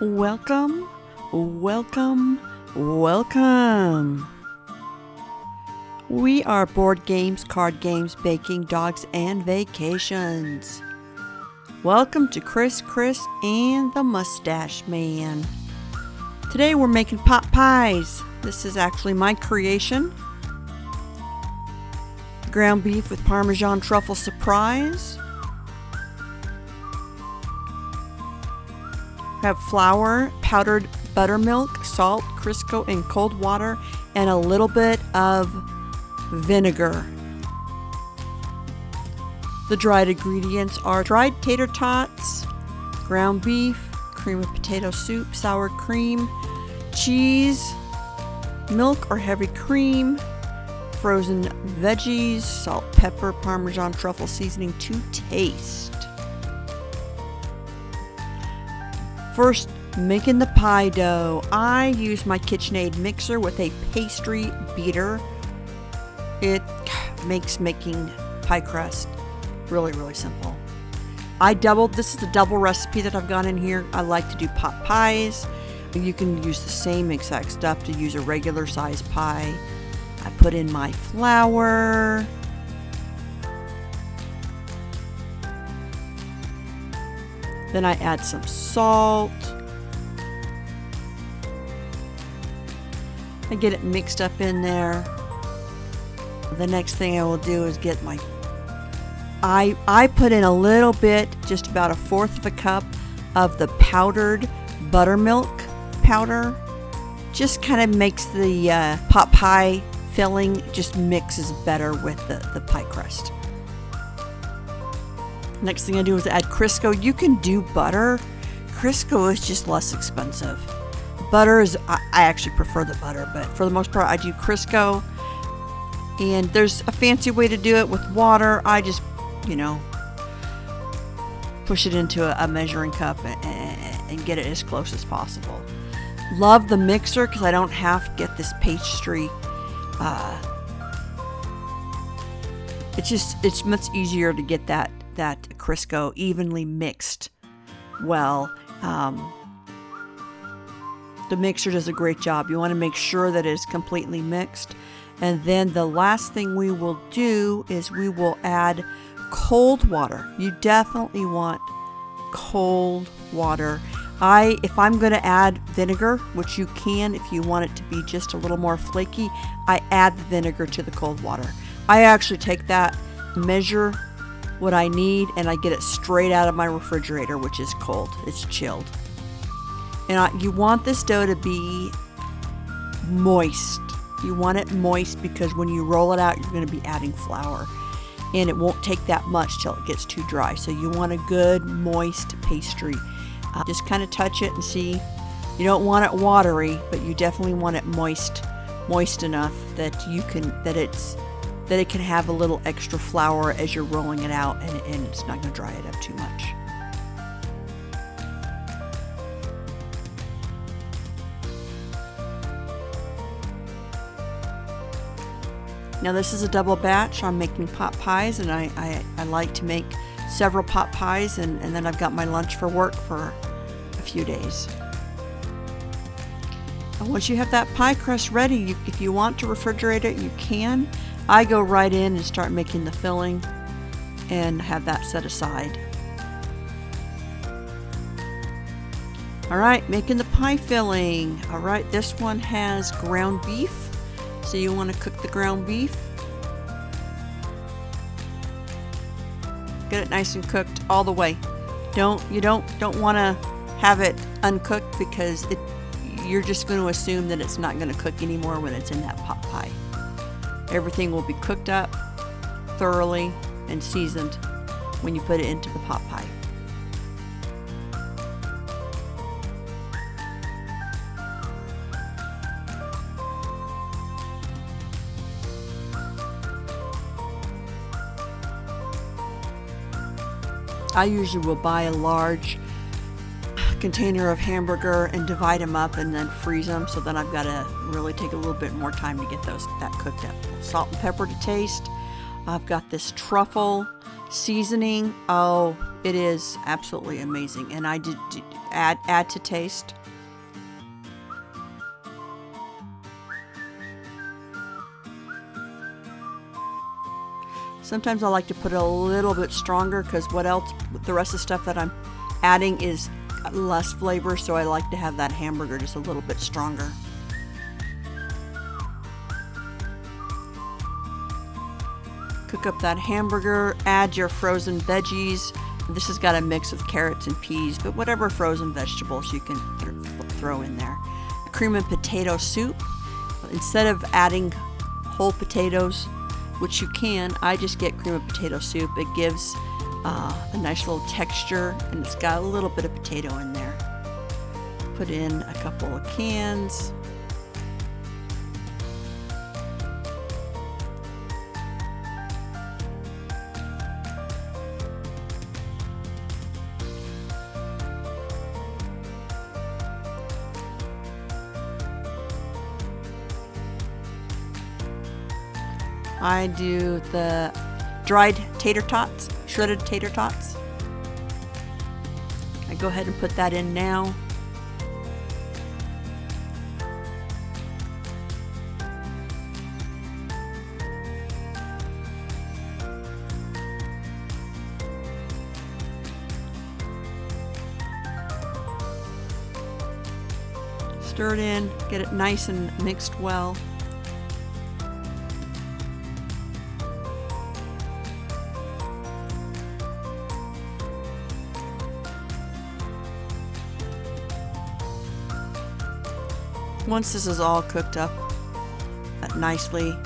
Welcome, welcome, welcome. We are board games, card games, baking, dogs, and vacations. Welcome to Chris and the Mustache Man. Today we're making pot pies. This is actually my creation. Ground beef with Parmesan truffle surprise. Have flour, powdered buttermilk, salt, Crisco, and cold water, and a little bit of vinegar. The dried ingredients are dried tater tots, ground beef, cream of potato soup, sour cream, cheese, milk or heavy cream, frozen veggies, salt, pepper, Parmesan truffle seasoning to taste. First, making the pie dough. I use my KitchenAid mixer with a pastry beater. It makes making pie crust really simple. This is a double recipe that I've got in here. I like to do pot pies. You can use the same exact stuff to use a regular size pie. I put in my flour. Then I add some salt. I get it mixed up in there. The next thing I will do is get my... I put in a little bit, just about 1/4 of a cup of the powdered buttermilk powder. Just kind of makes the pot pie filling, just mixes better with the pie crust. Next thing I do is add Crisco. You can do butter. Crisco is just less expensive. Butter is, I actually prefer the butter, but for the most part I do Crisco. And there's a fancy way to do it with water. I just, push it into a measuring cup and get it as close as possible. Love the mixer because I don't have to get this pastry. It's much easier to get that Crisco evenly mixed well. The mixer does a great job. You want to make sure that it is completely mixed. And then the last thing we will do is we will add cold water. You definitely want cold water. If I'm going to add vinegar, which you can if you want it to be just a little more flaky, I add the vinegar to the cold water. I actually take that, measure what I need, and I get it straight out of my refrigerator, which is cold. It's chilled. And you want this dough to be moist. You want it moist because when you roll it out, you're going to be adding flour. And it won't take that much till it gets too dry. So you want a good moist pastry. Just kind of touch it and see. You don't want it watery, but you definitely want it moist enough that it can have a little extra flour as you're rolling it out, and it's not going to dry it up too much. Now this is a double batch. I'm making pot pies, and I like to make several pot pies, and then I've got my lunch for work for a few days. And once you have that pie crust ready, if you want to refrigerate it, you can. I go right in and start making the filling and have that set aside. Alright, making the pie filling. Alright, this one has ground beef. So you want to cook the ground beef. Get it nice and cooked all the way. You don't want to have it uncooked because you're just going to assume that it's not going to cook anymore when it's in that pot pie. Everything will be cooked up thoroughly and seasoned when you put it into the pot pie. I usually will buy a large container of hamburger and divide them up and then freeze them, so then I've got to really take a little bit more time to get that cooked up. Salt and pepper to taste. I've got this truffle seasoning. Oh, It is absolutely amazing. And I did add to taste. Sometimes I like to put it a little bit stronger because the rest of the stuff that I'm adding is less flavor, so I like to have that hamburger just a little bit stronger. Cook up that hamburger, add your frozen veggies. This has got a mix of carrots and peas, but whatever frozen vegetables you can throw in there. Cream and potato soup. Instead of adding whole potatoes, which you can, I just get cream and potato soup. It gives a nice little texture, and it's got a little bit of potato in there. Put in a couple of cans. I do the dried tater tots, shredded tater tots. I go ahead and put that in now. Stir it in, get it nice and mixed well. Once this is all cooked up nicely,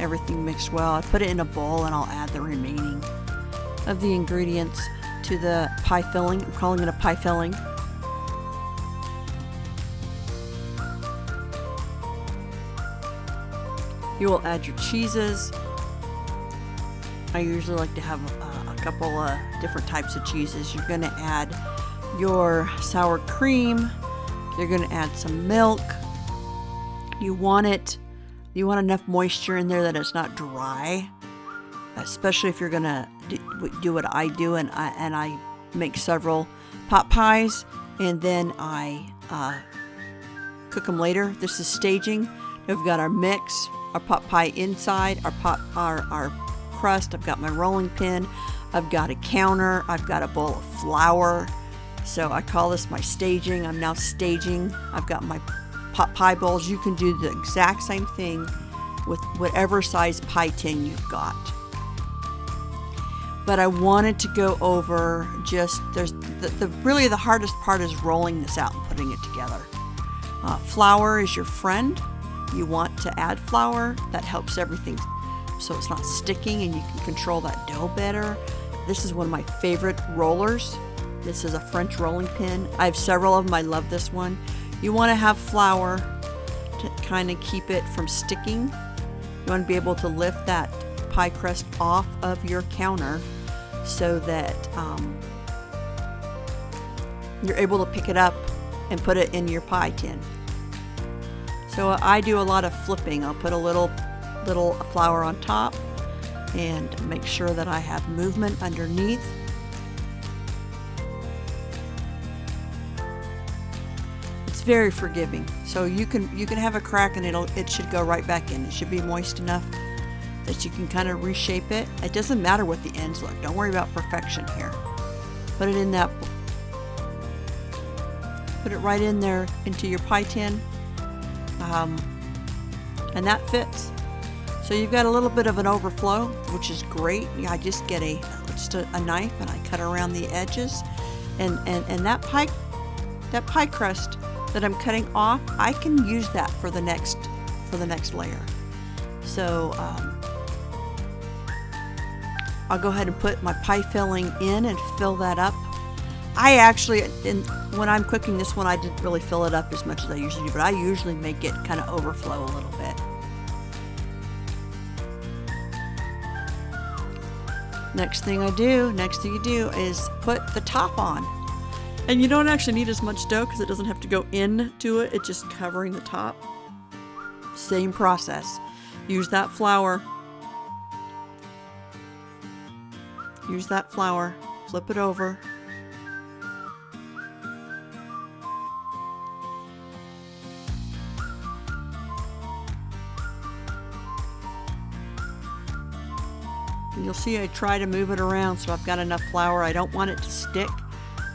everything mixed well, I put it in a bowl and I'll add the remaining of the ingredients to the pie filling. I'm calling it a pie filling. You will add your cheeses. I usually like to have a couple of different types of cheeses. You're going to add your sour cream. You're going to add some milk. You want enough moisture in there that it's not dry, especially if you're gonna do what I do, and I make several pot pies, and then I cook them later. This is staging. We've got our mix, our pot pie inside, our crust. I've got my rolling pin. I've got a counter. I've got a bowl of flour. So I call this my staging. I'm now staging. I've got my pot pie bowls. You can do the exact same thing with whatever size pie tin you've got. But I wanted to go over really the hardest part is rolling this out and putting it together. Flour is your friend. You want to add flour. That helps everything so it's not sticking and you can control that dough better. This is one of my favorite rollers. This is a French rolling pin. I have several of them. I love this one. You want to have flour to kind of keep it from sticking. You want to be able to lift that pie crust off of your counter so that you're able to pick it up and put it in your pie tin. So I do a lot of flipping. I'll put a little flour on top and make sure that I have movement underneath. Very forgiving, so you can have a crack and it should go right back in. It should be moist enough that you can kind of reshape it. It doesn't matter what the ends look. Don't worry about perfection here. Put it in that. Put it right in there into your pie tin, and that fits. So you've got a little bit of an overflow, which is great. I just get a knife and I cut around the edges, and that pie crust that I'm cutting off, I can use that for the next layer. So I'll go ahead and put my pie filling in and fill that up. I actually, when I'm cooking this one, I didn't really fill it up as much as I usually do, but I usually make it kind of overflow a little bit. Next thing you do is put the top on. And you don't actually need as much dough because it doesn't have to go into it. It's just covering the top. Same process. Use that flour. flip it over. And you'll see I try to move it around so I've got enough flour. I don't want it to stick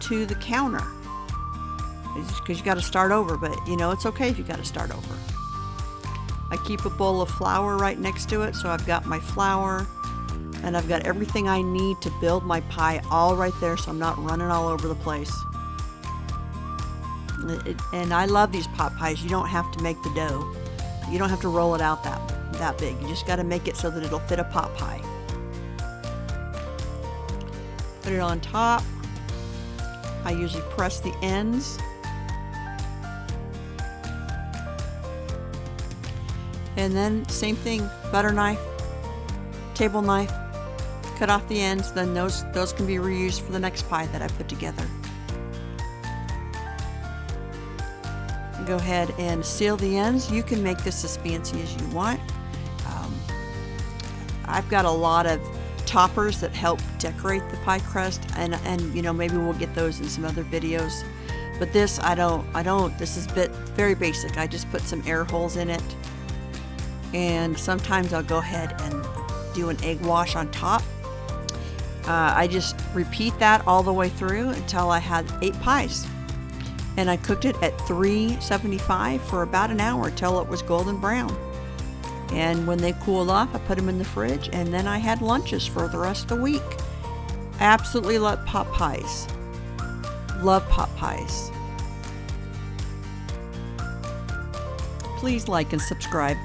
to the counter. It's just because you got to start over, but you know, it's okay if you got to start over. I keep a bowl of flour right next to it, so I've got my flour and I've got everything I need to build my pie all right there, so I'm not running all over the place. And I love these pot pies. You don't have to make the dough. You don't have to roll it out that big. You just got to make it so that it'll fit a pot pie. Put it on top. I usually press the ends. And then same thing, butter knife, table knife, cut off the ends, then those can be reused for the next pie that I put together. Go ahead and seal the ends. You can make this as fancy as you want. I've got a lot of toppers that help decorate the pie crust, and you know, maybe we'll get those in some other videos. But this I don't. This is very basic. I just put some air holes in it, and sometimes I'll go ahead and do an egg wash on top. I just repeat that all the way through until I had 8 pies, and I cooked it at 375 for about an hour till it was golden brown. And when they cooled off, I put them in the fridge, and then I had lunches for the rest of the week. Absolutely love pot pies. Love pot pies. Please like and subscribe.